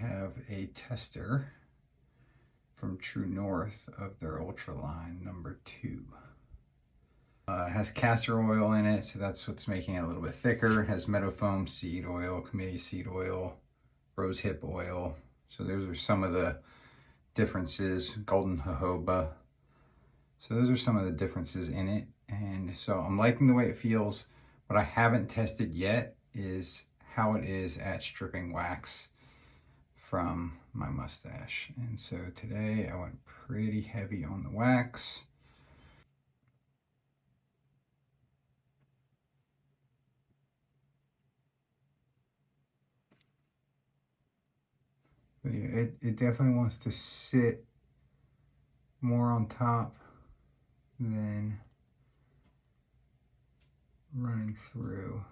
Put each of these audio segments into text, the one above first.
have a tester from True North of their Ultra line number 2. It has castor oil in it, so that's what's making it a little bit thicker. It has meadowfoam seed oil, camellia seed oil, rosehip oil. So those are some of the differences. Golden jojoba. So those are some of the differences in it. And so I'm liking the way it feels. What I haven't tested yet is how it is at stripping wax from my mustache. And so today I went pretty heavy on the wax. But yeah, it definitely wants to sit more on top than running through.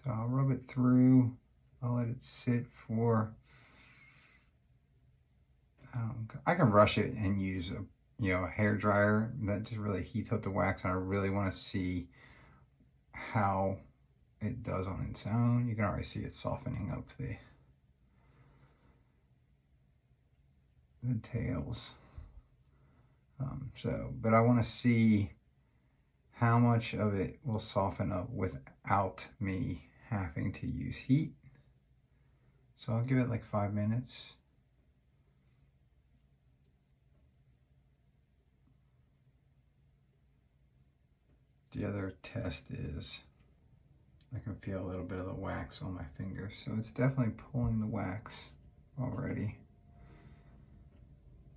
So I'll rub it through. I'll let it sit for, I can rush it and use a hair dryer that just really heats up the wax, and I really want to see how it does on its own. You can already see it softening up the tails. But I want to see how much of it will soften up without me having to use heat. So I'll give it like 5 minutes. The other test is I can feel a little bit of the wax on my fingers. So it's definitely pulling the wax already.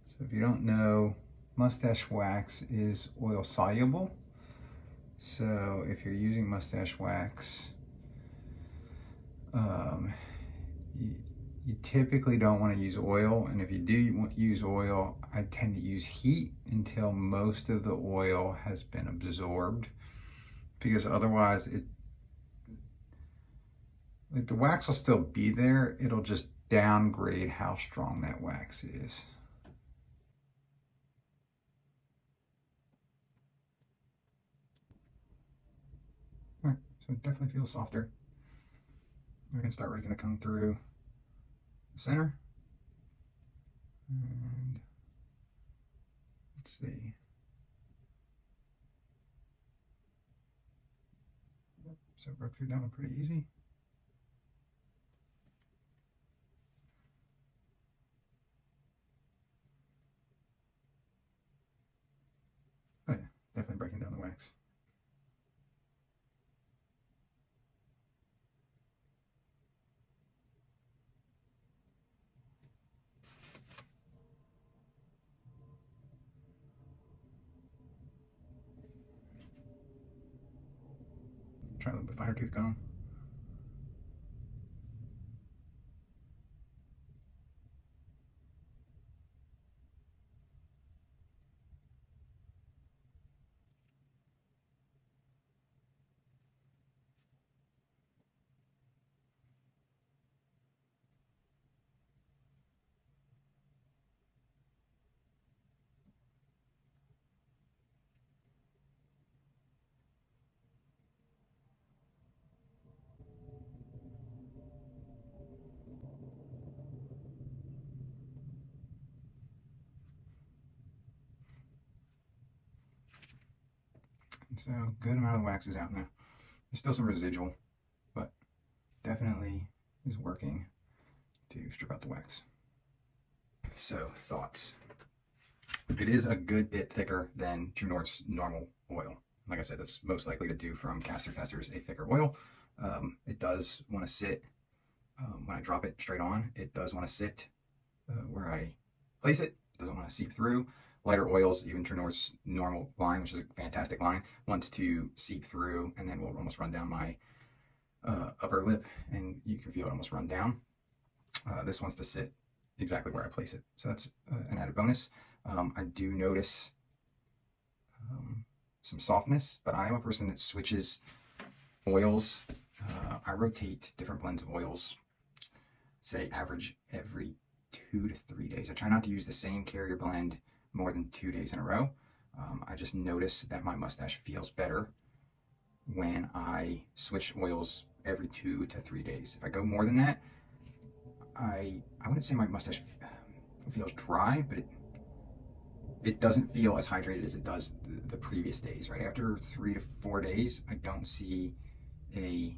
So if you don't know, mustache wax is oil soluble. So if you're using mustache wax, you typically don't want to use oil, and if you do use oil, I tend to use heat until most of the oil has been absorbed, because otherwise the wax will still be there, it'll just downgrade how strong that wax is. All right, so it definitely feels softer. I can start raking the comb through the center. And let's see. Yep, so broke through that one pretty easy. Oh yeah, definitely breaking down the wax. Try a little bit finer tooth comb. So good amount of wax is out now. There's still some residual, but definitely is working to strip out the wax. So thoughts. It is a good bit thicker than True North's normal oil. Like I said, that's most likely to do from castor. Castor is a thicker oil. It does want to sit, when I drop it straight on, it does want to sit where I place it. It doesn't want to seep through. Lighter oils, even True North's normal line, which is a fantastic line, wants to seep through and then will almost run down my upper lip, and you can feel it almost run down. This wants to sit exactly where I place it. So that's an added bonus. I do notice some softness, but I am a person that switches oils. I rotate different blends of oils, say average every 2 to 3 days. I try not to use the same carrier blend more than 2 days in a row. I just notice that my mustache feels better when I switch oils every 2 to 3 days. If I go more than that, I wouldn't say my mustache feels dry, but it doesn't feel as hydrated as it does the previous days. Right after 3 to 4 days, I don't see a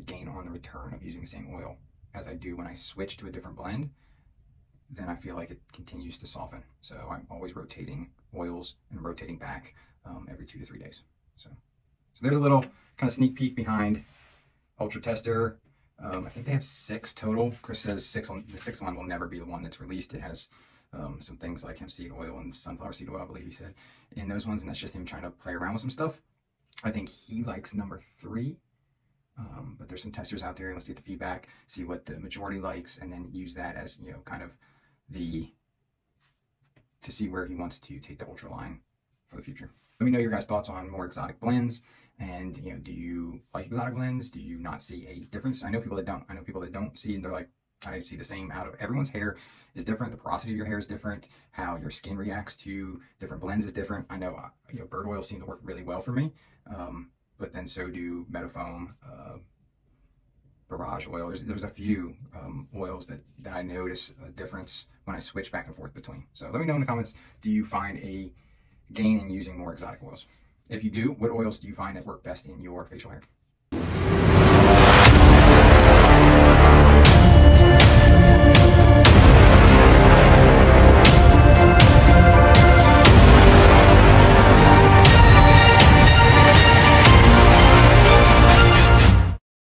gain on the return of using the same oil as I do when I switch to a different blend. Then I feel like it continues to soften. So I'm always rotating oils and rotating back every 2 to 3 days. So there's a little kind of sneak peek behind Ultra Tester. I think they have 6 total. Chris says the sixth one will never be the one that's released. It has some things like hemp seed oil and sunflower seed oil, I believe he said, in those ones, and that's just him trying to play around with some stuff. I think he likes number 3, but there's some testers out there. Let's get the feedback, see what the majority likes, and then use that as, you know, kind of to see where he wants to take the Ultra line for the future. Let me know your guys' thoughts on more exotic blends, and, you know, do you like exotic blends? Do you not see a difference? I know people that don't. I know people that don't see, and they're like, I see the same out of everyone's hair is different. The porosity of your hair is different. How your skin reacts to different blends is different. I know, you know, bird oils seem to work really well for me, but then so do Metafoam, Barrage oil. There's a few oils that I notice a difference when I switch back and forth between. So let me know in the comments, do you find a gain in using more exotic oils? If you do, what oils do you find that work best in your facial hair?